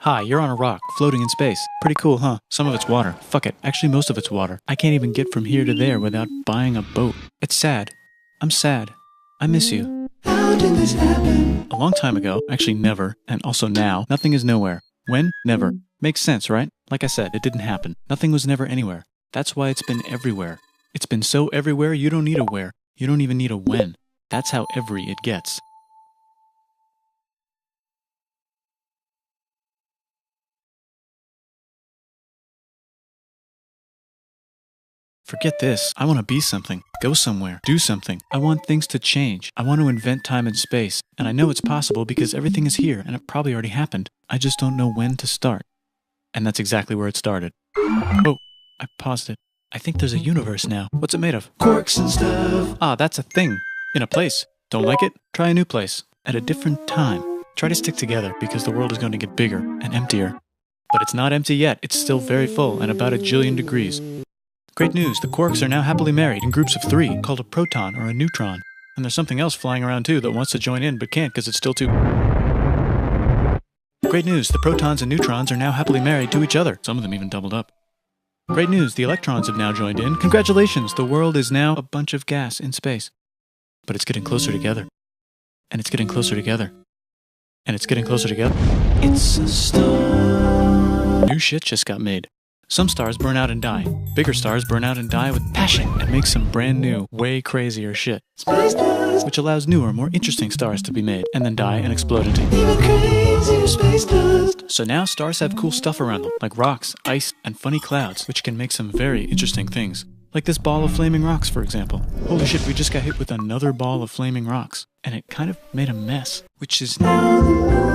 Hi, you're on a rock, floating in space. Pretty cool, huh? Some of it's water. Fuck it. Actually, most of it's water. I can't even get from here to there without buying a boat. It's sad. I'm sad. I miss you. How did this happen? A long time ago, actually never, and also now, nothing is nowhere. When? Never. Makes sense, right? Like I said, it didn't happen. Nothing was never anywhere. That's why it's been everywhere. It's been so everywhere you don't need a where. You don't even need a when. That's how every it gets. Forget this. I want to be something. Go somewhere. Do something. I want things to change. I want to invent time and space. And I know it's possible because everything is here and it probably already happened. I just don't know when to start. And that's exactly where it started. Oh, I paused it. I think there's a universe now. What's it made of? Quarks and stuff. Ah, that's a thing. In a place. Don't like it? Try a new place. At a different time. Try to stick together because the world is going to get bigger and emptier. But it's not empty yet. It's still very full and about 1 jillion degrees. Great news, the quarks are now happily married in groups of 3, called a proton or a neutron. And there's something else flying around too that wants to join in but can't because it's still too... Great news, the protons and neutrons are now happily married to each other. Some of them even doubled up. Great news, the electrons have now joined in. Congratulations, the world is now a bunch of gas in space. But it's getting closer together. And it's getting closer together. And it's getting closer together. It's a star. New shit just got made. Some stars burn out and die. Bigger stars burn out and die with passion and make some brand new, way crazier shit. Space dust. Which allows newer, more interesting stars to be made and then die and explode into Even crazier space dust. So now stars have cool stuff around them, like rocks, ice, and funny clouds, which can make some very interesting things. Like this ball of flaming rocks, for example. Holy shit, we just got hit with another ball of flaming rocks. And it kind of made a mess, which is now...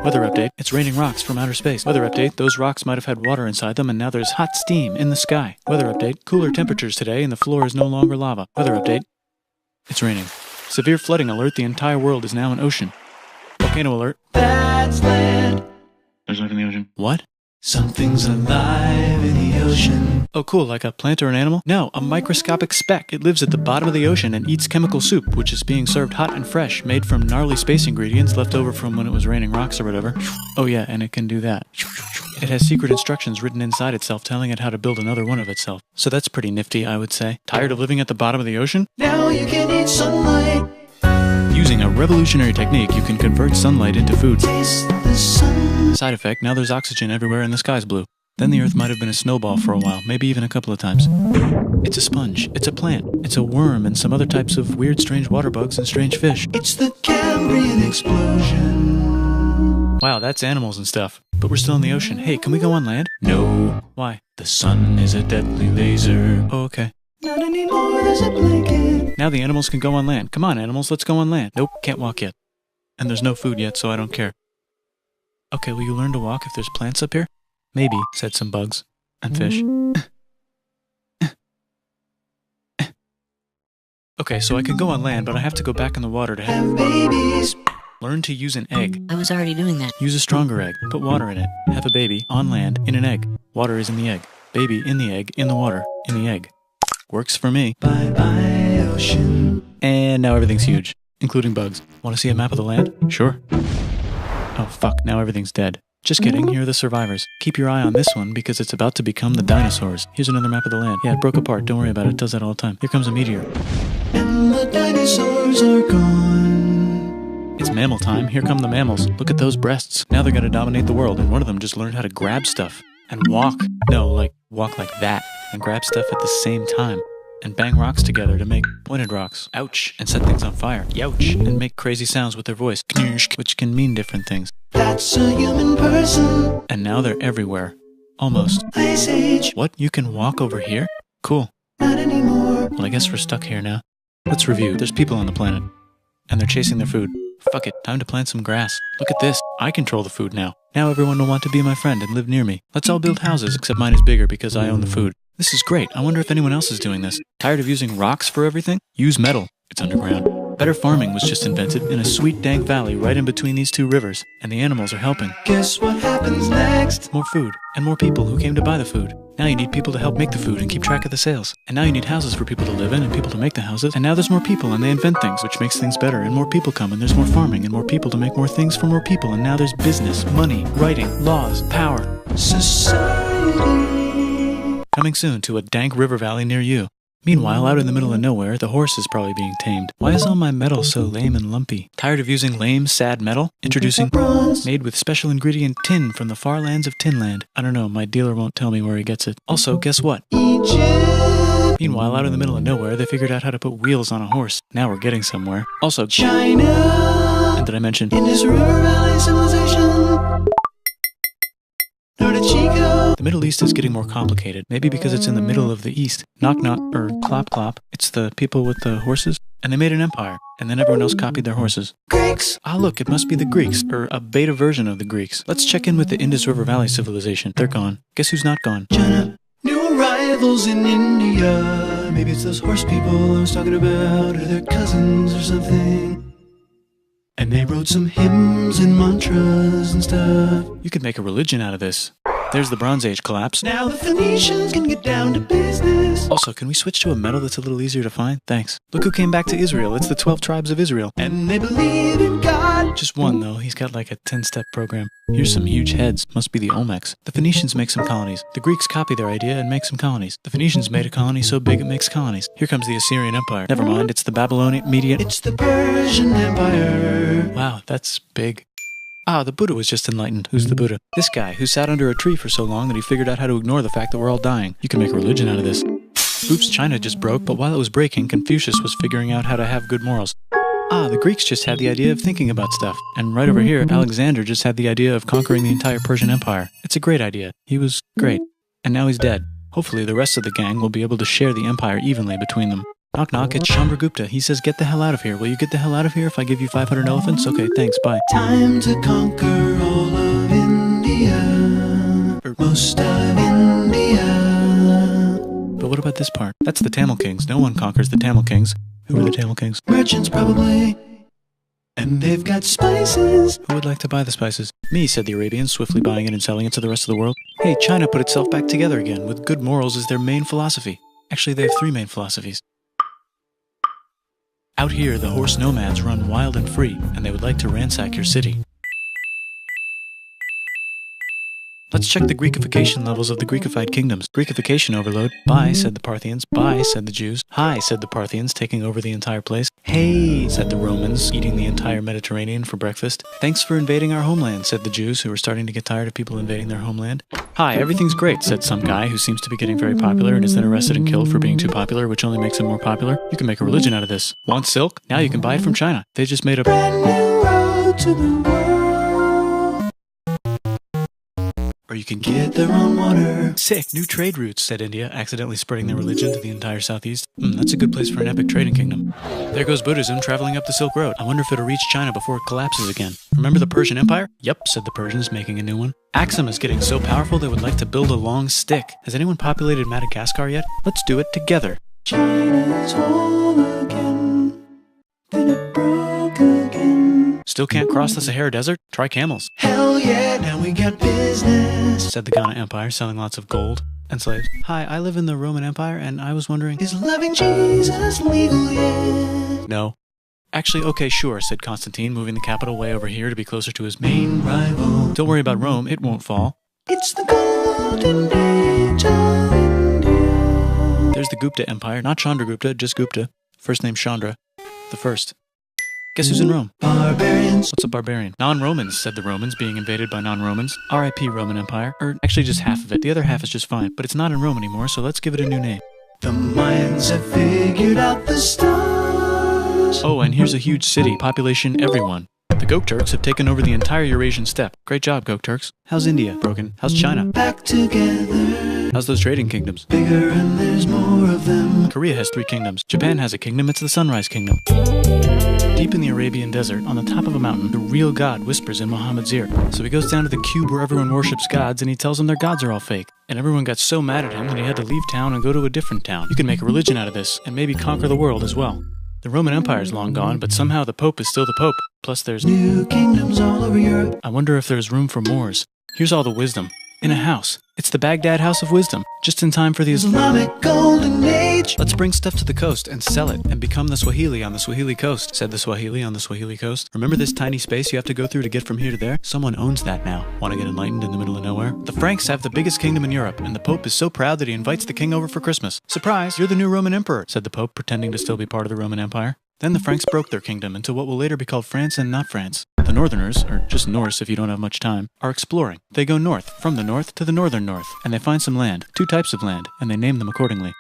Weather update, it's raining rocks from outer space. Weather update, those rocks might have had water inside them and now there's hot steam in the sky. Weather update, cooler temperatures today and the floor is no longer lava. Weather update, it's raining. Severe flooding alert, the entire world is now an ocean. Volcano alert. That's land. There's life in the ocean. What? Something's alive in the ocean. Oh cool, like a plant or an animal? No, a microscopic speck. It lives at the bottom of the ocean and eats chemical soup, which is being served hot and fresh, made from gnarly space ingredients left over from when it was raining rocks or whatever. Oh yeah, and it can do that. It has secret instructions written inside itself telling it how to build another one of itself. So that's pretty nifty, I would say. Tired of living at the bottom of the ocean? Now you can eat sunlight. Using a revolutionary technique, you can convert sunlight into food. Taste the sun. Side effect, now there's oxygen everywhere and the sky's blue. Then the Earth might have been a snowball for a while, maybe even a couple of times. It's a sponge, it's a plant, it's a worm and some other types of weird strange water bugs and strange fish. It's the Cambrian explosion. Wow, that's animals and stuff. But we're still in the ocean. Hey, can we go on land? No. Why? The sun is a deadly laser. Oh, okay. Not anymore, there's a blanket. Now the animals can go on land. Come on, animals, let's go on land. Nope, can't walk yet. And there's no food yet, so I don't care. Okay, will you learn to walk if there's plants up here? Maybe, said some bugs. And fish. Okay, so I can go on land, but I have to go back in the water to Have babies. learn to use an egg. I was already doing that. Use a stronger egg. Put water in it. Have a baby on land in an egg. Water is in the egg. Baby in the egg, in the water, in the egg. Works for me. Bye bye, ocean. And now everything's huge, including bugs. Want to see a map of the land? Sure. Oh fuck, now everything's dead. Just kidding, here are the survivors. Keep your eye on this one because it's about to become the dinosaurs. Here's another map of the land. Yeah, it broke apart, don't worry about it, it does that all the time. Here comes a meteor. And the dinosaurs are gone. It's mammal time, here come the mammals. Look at those breasts. Now they're gonna dominate the world and one of them just learned how to grab stuff. And walk. No, like, walk like that. And grab stuff at the same time. And bang rocks together to make pointed rocks. Ouch. And set things on fire. Youch. And make crazy sounds with their voice. Knirsch, which can mean different things. That's a human person. And now they're everywhere. Almost. Ice Age. What? You can walk over here? Cool. Not anymore. Well, I guess we're stuck here now. Let's review. There's people on the planet. And they're chasing their food. Fuck it. Time to plant some grass. Look at this. I control the food now. Now everyone will want to be my friend and live near me. Let's all build houses, except mine is bigger because I own the food. This is great. I wonder if anyone else is doing this. Tired of using rocks for everything? Use metal. It's underground. Better farming was just invented in a sweet dank valley right in between these two rivers, and the animals are helping. Guess what happens next? More food, and more people who came to buy the food. Now you need people to help make the food and keep track of the sales. And now you need houses for people to live in and people to make the houses. And now there's more people and they invent things, which makes things better. And more people come and there's more farming and more people to make more things for more people. And now there's business, money, writing, laws, power. Society. Coming soon to a dank river valley near you. Meanwhile, out in the middle of nowhere, the horse is probably being tamed. Why is all my metal so lame and lumpy? Tired of using lame, sad metal? Introducing bronze, made with special ingredient tin from the far lands of Tinland. I don't know, my dealer won't tell me where he gets it. Also, guess what? Egypt. Meanwhile, out in the middle of nowhere, they figured out how to put wheels on a horse. Now we're getting somewhere. Also, China. and did I mention Indus River Valley Civilization. Norte Chico. the Middle East is getting more complicated? Maybe because it's in the middle of the East. Knock knock, or clop clop. It's the people with the horses. And they made an empire. And then everyone else copied their horses. Greeks. Ah, look, it must be the Greeks, or a beta version of the Greeks. Let's check in with the Indus River Valley civilization. They're gone. Guess who's not gone? China. New arrivals in India. Maybe it's those horse people I was talking about, or their cousins or something. And they wrote some hymns and mantras and stuff. You could make a religion out of this. There's the Bronze Age collapse. Now the Phoenicians can get down to business. Also, can we switch to a metal that's a little easier to find? Thanks. Look who came back to Israel. It's the 12 tribes of Israel. And they believe in God. Just one, though. He's got like a 10-step program. Here's some huge heads. Must be the Olmecs. The Phoenicians make some colonies. The Greeks copy their idea and make some colonies. The Phoenicians made a colony so big it makes colonies. Here comes the Assyrian Empire. Never mind, it's the Babylonian Median. It's the Persian Empire. Wow, that's big. Ah, the Buddha was just enlightened. Who's the Buddha? This guy, who sat under a tree for so long that he figured out how to ignore the fact that we're all dying. You can make a religion out of this. Oops, China just broke, but while it was breaking, Confucius was figuring out how to have good morals. Ah, the Greeks just had the idea of thinking about stuff. And right over here, Alexander just had the idea of conquering the entire Persian Empire. It's a great idea. He was great. And now he's dead. Hopefully the rest of the gang will be able to share the empire evenly between them. Knock knock, it's Chandragupta. He says, get the hell out of here. Will you get the hell out of here if I give you 500 elephants? Okay, thanks, bye. Time to conquer all of India. Or most of India. But what about this part? That's the Tamil Kings. No one conquers the Tamil Kings. Who are the Tamil Kings? Merchants probably. And they've got spices. Who would like to buy the spices? Me, said the Arabians, swiftly buying it and selling it to the rest of the world. Hey, China put itself back together again, with good morals as their main philosophy. Actually, they have 3 main philosophies. Out here, the horse nomads run wild and free, and they would like to ransack your city. Let's check the Greekification levels of the Greekified kingdoms. Greekification overload. Bye, said the Parthians. Bye, said the Jews. Hi, said the Parthians, taking over the entire place. Hey, said the Romans, eating the entire Mediterranean for breakfast. Thanks for invading our homeland, said the Jews, who were starting to get tired of people invading their homeland. Hi, everything's great, said some guy who seems to be getting very popular and is then arrested and killed for being too popular, which only makes him more popular. You can make a religion out of this. Want silk? Now you can buy it from China. They just made a Brand new road to the world. or you can Get their own water. Sick, new trade routes, said India, accidentally spreading their religion to the entire southeast. That's a good place for an epic trading kingdom. There goes Buddhism traveling up the Silk Road. I wonder if it'll reach China before it collapses again. Remember the Persian Empire? Yep, said the Persians, making a new one. Axum is getting so powerful they would like to build a long stick. Has anyone populated Madagascar yet? Let's do it together. China's whole again. Then it broke again. Still can't cross the Sahara Desert? Try camels, Hell yeah, now we got business. said the Ghana Empire, selling lots of gold and slaves. Hi, I live in the Roman Empire, and I was wondering... Is loving Jesus legal yet? No. Actually, okay, sure, said Constantine, moving the capital way over here to be closer to his main... Rival. Don't worry about Rome, it won't fall. It's the golden age of India. There's the Gupta Empire, not Chandragupta, just Gupta. First name Chandra. The first. Guess who's in Rome? Barbarians. What's a barbarian? Non-Romans, said the Romans, being invaded by non-Romans. R.I.P. Roman Empire. Or actually just half of it. The other half is just fine. But it's not in Rome anymore, so let's give it a new name. The Mayans have figured out the stars. Oh, and here's a huge city. Population everyone. The Gokturks have taken over the entire Eurasian steppe. Great job, Gokturks. How's India? Broken. How's China? Back together. How's those trading kingdoms? Bigger and there's more of them. Korea has 3 kingdoms. Japan has a kingdom. It's the Sunrise Kingdom. Deep in the Arabian desert, on the top of a mountain, the real God whispers in Muhammad's ear. So he goes down to the cube where everyone worships gods, and he tells them their gods are all fake. And everyone got so mad at him that he had to leave town and go to a different town. You can make a religion out of this, and maybe conquer the world as well. The Roman Empire is long gone, but somehow the Pope is still the Pope. Plus there's... New kingdoms all over Europe. I wonder if there's room for Moors. Here's all the wisdom. In a house. It's the Baghdad House of Wisdom, just in time for the Islamic Golden Age. Let's bring stuff to the coast and sell it and become the Swahili on the Swahili coast, said the Swahili on the Swahili coast. Remember this tiny space you have to go through to get from here to there? Someone owns that now. Want to get enlightened in the middle of nowhere? The Franks have the biggest kingdom in Europe, and the Pope is so proud that he invites the king over for Christmas. Surprise, you're the new Roman emperor, said the Pope, pretending to still be part of the Roman Empire. Then the Franks broke their kingdom into what will later be called France and not France. The Northerners, or just Norse if you don't have much time, are exploring. They go north, from the north to the northern north, and they find some land, 2 types of land, and they name them accordingly.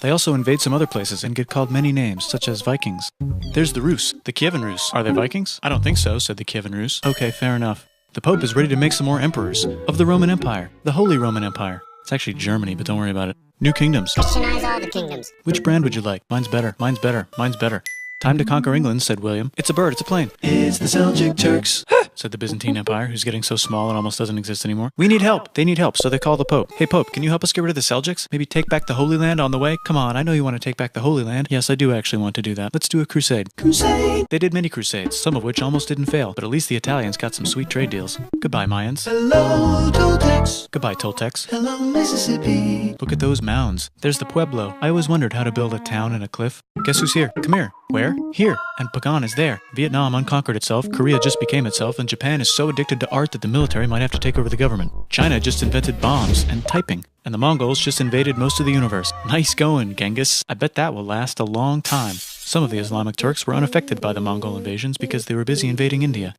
They also invade some other places and get called many names, such as Vikings. There's the Rus, the Kievan Rus. Are they Vikings? I don't think so, said the Kievan Rus. Okay, fair enough. The Pope is ready to make some more emperors of the Roman Empire, the Holy Roman Empire. It's actually Germany, but don't worry about it. New kingdoms. Christianize all the kingdoms. Which brand would you like? Mine's better, mine's better, mine's better. Time to conquer England, said William. It's a bird, it's a plane. It's the Seljuk Turks. Said the Byzantine Empire, who's getting so small it almost doesn't exist anymore. We need help. They need help, so they call the Pope. Hey Pope, can you help us get rid of the Seljuks? Maybe take back the Holy Land on the way? Come on, I know you want to take back the Holy Land. Yes, I do actually want to do that. Let's do a crusade. Crusade. They did many crusades, some of which almost didn't fail, but at least the Italians got some sweet trade deals. Goodbye, Mayans. Hello, Toltecs. Goodbye, Toltecs. Hello, Mississippi. Look at those mounds. There's the Pueblo. I always wondered how to build a town in a cliff. Guess who's here? Come here. Where? Here. And Pagan is there. Vietnam unconquered itself, Korea just became itself, and Japan is so addicted to art that the military might have to take over the government. China just invented bombs and typing. And the Mongols just invaded most of the universe. Nice going, Genghis. I bet that will last a long time. Some of the Islamic Turks were unaffected by the Mongol invasions because they were busy invading India.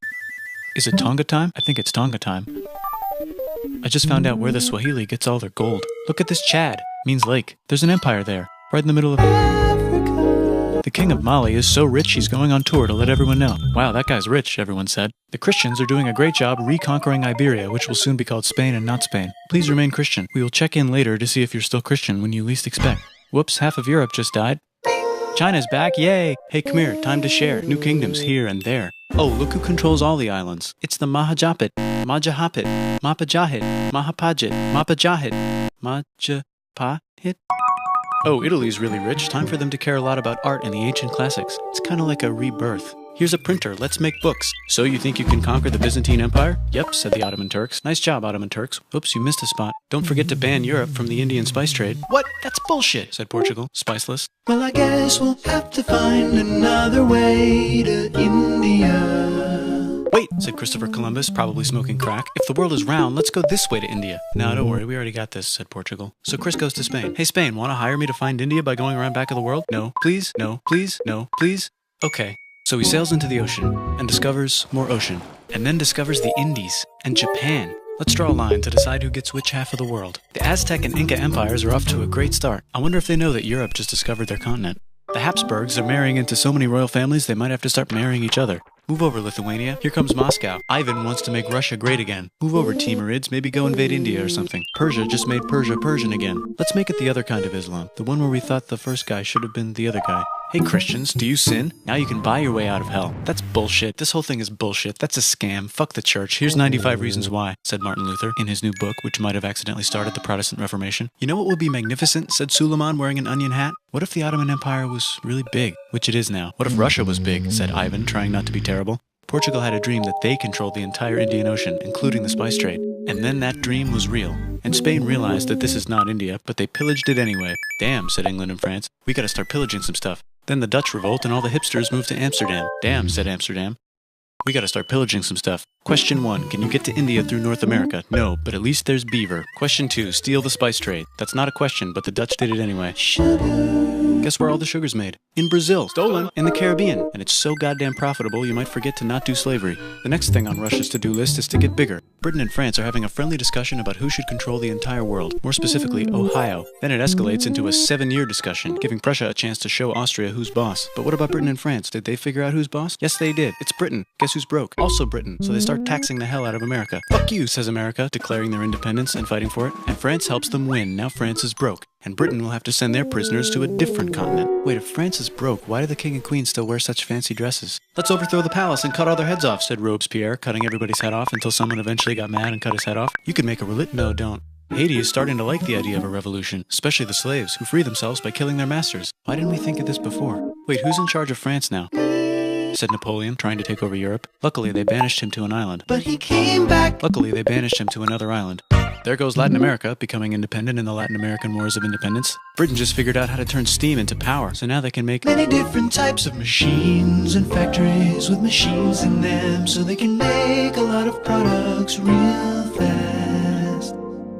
Is it Tonga time? I think it's Tonga time. I just found out where the Swahili gets all their gold. Look at this Chad. Means lake. There's an empire there, right in the middle of Africa. The king of Mali is so rich he's going on tour to let everyone know. Wow, that guy's rich, everyone said. The Christians are doing a great job reconquering Iberia, which will soon be called Spain and not Spain. Please remain Christian. We will check in later to see if you're still Christian when you least expect. Whoops, half of Europe just died. China's back, yay! Hey, come here, time to share. New kingdoms here and there. Oh, look who controls all the islands. It's the Mahajapit, Majapahit, Mapajahit, Mahapajit, Mapajahit, Majapahit. Oh, Italy's really rich. Time for them to care a lot about art and the ancient classics. It's kind of like a rebirth. Here's a printer, let's make books. So you think you can conquer the Byzantine Empire? Yep, said the Ottoman Turks. Nice job, Ottoman Turks. Oops, you missed a spot. Don't forget to ban Europe from the Indian spice trade. What? That's bullshit, said Portugal, spiceless. Well, I guess we'll have to find another way to India. Wait, said Christopher Columbus, probably smoking crack. If the world is round, let's go this way to India. No, don't worry, we already got this, said Portugal. So Chris goes to Spain. Hey, Spain, want to hire me to find India by going around back of the world? No, please, no, please, no, please. Okay. So he sails into the ocean and discovers more ocean, and then discovers the Indies and Japan. Let's draw a line to decide who gets which half of the world. The Aztec and Inca empires are off to a great start. I wonder if they know that Europe just discovered their continent. The Habsburgs are marrying into so many royal families they might have to start marrying each other. Move over, Lithuania. Here comes Moscow. Ivan wants to make Russia great again. Move over, Timurids. Maybe go invade India or something. Persia just made Persia Persian again. Let's make it the other kind of Islam. The one where we thought the first guy should have been the other guy. Hey Christians, do you sin? Now you can buy your way out of hell. That's bullshit. This whole thing is bullshit. That's a scam. Fuck the church. Here's 95 Reasons Why, said Martin Luther in his new book, which might have accidentally started the Protestant Reformation. You know what would be magnificent, said Suleiman wearing an onion hat? What if the Ottoman Empire was really big, which it is now? What if Russia was big, said Ivan, trying not to be terrible. Portugal had a dream that they controlled the entire Indian Ocean, including the spice trade. And then that dream was real. And Spain realized that this is not India, but they pillaged it anyway. Damn, said England and France. We gotta start pillaging some stuff. Then the Dutch revolt and all the hipsters moved to Amsterdam. Damn, said Amsterdam. We gotta start pillaging some stuff. Question 1, can you get to India through North America? No, but at least there's beaver. Question 2, steal the spice trade. That's not a question, but the Dutch did it anyway. Guess where all the sugar's made? In Brazil. Stolen. In the Caribbean. And it's so goddamn profitable you might forget to not do slavery. The next thing on Russia's to-do list is to get bigger. Britain and France are having a friendly discussion about who should control the entire world. More specifically, Ohio. Then it escalates into a 7-year discussion, giving Prussia a chance to show Austria who's boss. But what about Britain and France? Did they figure out who's boss? Yes, they did. It's Britain. Guess who's broke? Also Britain. So they start taxing the hell out of America. Fuck you, says America, declaring their independence and fighting for it. And France helps them win. Now France is broke. And Britain will have to send their prisoners to a different continent. Wait, if France is broke, why do the king and queen still wear such fancy dresses? Let's overthrow the palace and cut all their heads off, said Robespierre, cutting everybody's head off until someone eventually got mad and cut his head off. You could make a No, don't. Haiti is starting to like the idea of a revolution, especially the slaves, who free themselves by killing their masters. Why didn't we think of this before? Wait, who's in charge of France now? Said Napoleon, trying to take over Europe. Luckily, they banished him to an island. But he came back. Luckily, they banished him to another island. There goes Latin America, becoming independent in the Latin American Wars of Independence. Britain just figured out how to turn steam into power, so now they can make many different types of machines and factories with machines in them, so they can make a lot of products real fast.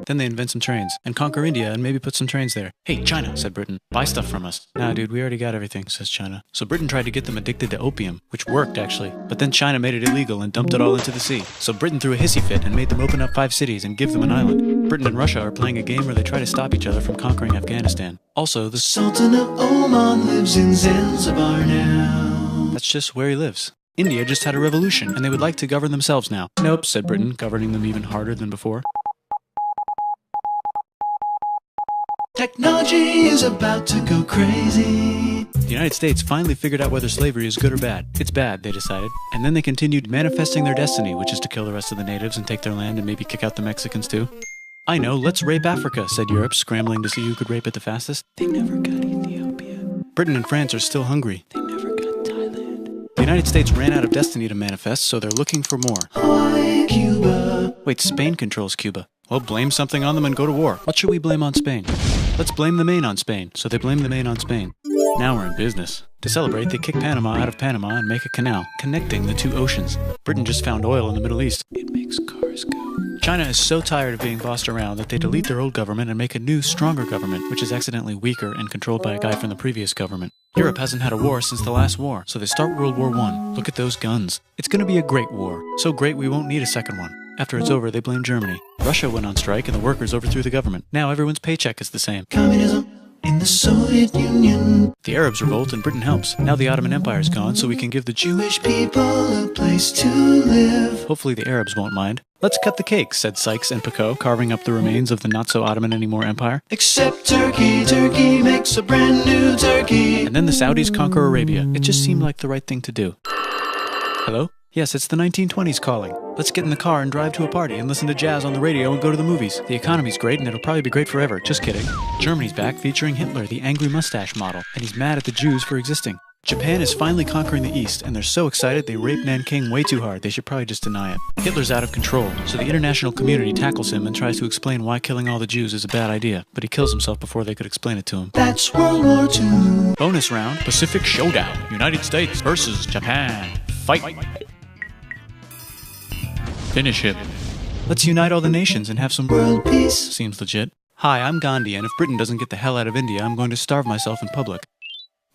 Then they invent some trains, and conquer India and maybe put some trains there. Hey, China, said Britain, buy stuff from us. Nah, dude, we already got everything, says China. So Britain tried to get them addicted to opium, which worked, actually. But then China made it illegal and dumped it all into the sea. So Britain threw a hissy fit and made them open up 5 cities and give them an island. Britain and Russia are playing a game where they try to stop each other from conquering Afghanistan. Also, the Sultan of Oman lives in Zanzibar now. That's just where he lives. India just had a revolution, and they would like to govern themselves now. Nope, said Britain, governing them even harder than before. Technology is about to go crazy. The United States finally figured out whether slavery is good or bad. It's bad, they decided. And then they continued manifesting their destiny, which is to kill the rest of the natives and take their land and maybe kick out the Mexicans too. I know, let's rape Africa, said Europe, scrambling to see who could rape it the fastest. They never got Ethiopia. Britain and France are still hungry. They never got Thailand. The United States ran out of destiny to manifest, so they're looking for more. Hawaii, Cuba. Wait, Spain controls Cuba. Well, blame something on them and go to war. What should we blame on Spain? Let's blame the Maine on Spain. So they blame the Maine on Spain. Now we're in business. To celebrate, they kick Panama out of Panama and make a canal, connecting the 2 oceans. Britain just found oil in the Middle East. It makes cars go. China is so tired of being bossed around that they delete their old government and make a new, stronger government, which is accidentally weaker and controlled by a guy from the previous government. Europe hasn't had a war since the last war, so they start World War I. Look at those guns. It's gonna be a great war. So great we won't need a second one. After it's over, they blame Germany. Russia went on strike and the workers overthrew the government. Now everyone's paycheck is the same. Communism in the Soviet Union. The Arabs revolt and Britain helps. Now the Ottoman Empire's gone, so we can give the Jewish people a place to live. Hopefully the Arabs won't mind. Let's cut the cake, said Sykes and Picot, carving up the remains of the not-so-Ottoman-anymore empire. Except Turkey. Turkey makes a brand new Turkey. And then the Saudis conquer Arabia. It just seemed like the right thing to do. Hello? Yes, it's the 1920s calling. Let's get in the car and drive to a party and listen to jazz on the radio and go to the movies. The economy's great and it'll probably be great forever. Just kidding. Germany's back featuring Hitler, the angry mustache model, and he's mad at the Jews for existing. Japan is finally conquering the East, and they're so excited they rape Nanking way too hard. They should probably just deny it. Hitler's out of control, so the international community tackles him and tries to explain why killing all the Jews is a bad idea, but he kills himself before they could explain it to him. That's World War II. Bonus round, Pacific Showdown. United States versus Japan. Fight! Finish him. Let's unite all the nations and have some world peace. Seems legit. Hi, I'm Gandhi, and if Britain doesn't get the hell out of India, I'm going to starve myself in public.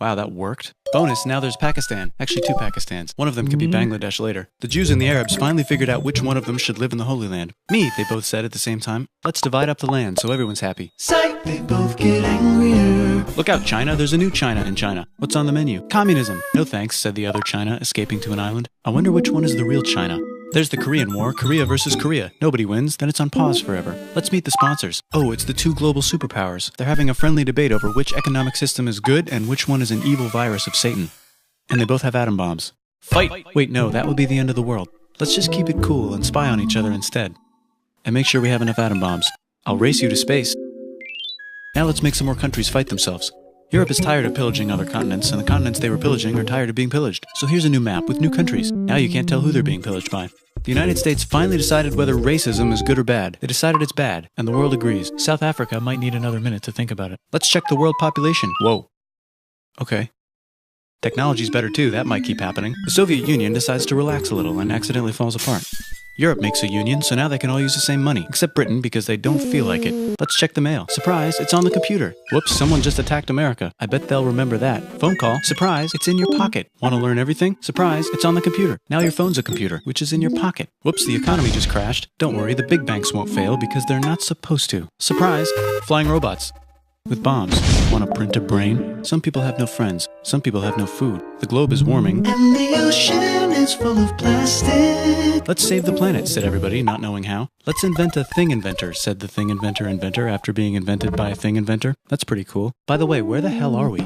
Wow, that worked. Bonus, now there's Pakistan. Actually, 2 Pakistans. One of them could be Bangladesh later. The Jews and the Arabs finally figured out which one of them should live in the Holy Land. Me, they both said at the same time. Let's divide up the land so everyone's happy. Psych, they both get angrier. Look out, China. There's a new China in China. What's on the menu? Communism. No thanks, said the other China, escaping to an island. I wonder which one is the real China. There's the Korean War, Korea versus Korea. Nobody wins, then it's on pause forever. Let's meet the sponsors. Oh, it's the 2 global superpowers. They're having a friendly debate over which economic system is good and which one is an evil virus of Satan. And they both have atom bombs. Fight! Wait, no, that would be the end of the world. Let's just keep it cool and spy on each other instead. And make sure we have enough atom bombs. I'll race you to space. Now let's make some more countries fight themselves. Europe is tired of pillaging other continents, and the continents they were pillaging are tired of being pillaged. So here's a new map with new countries. Now you can't tell who they're being pillaged by. The United States finally decided whether racism is good or bad. They decided it's bad, and the world agrees. South Africa might need another minute to think about it. Let's check the world population. Whoa. Okay. Technology's better too, that might keep happening. The Soviet Union decides to relax a little and accidentally falls apart. Europe makes a union, so now they can all use the same money, except Britain because they don't feel like it. Let's check the mail. Surprise, it's on the computer. Whoops, someone just attacked America. I bet they'll remember that. Phone call. Surprise, it's in your pocket. Want to learn everything? Surprise, it's on the computer. Now your phone's a computer, which is in your pocket. Whoops, the economy just crashed. Don't worry, the big banks won't fail because they're not supposed to. Surprise, flying robots. With bombs. Want to print a brain? Some people have no friends. Some people have no food. The globe is warming. And the ocean is full of plastic. Let's save the planet, said everybody, not knowing how. Let's invent a thing inventor, said the thing inventor after being invented by a thing inventor. That's pretty cool. By the way, where the hell are we?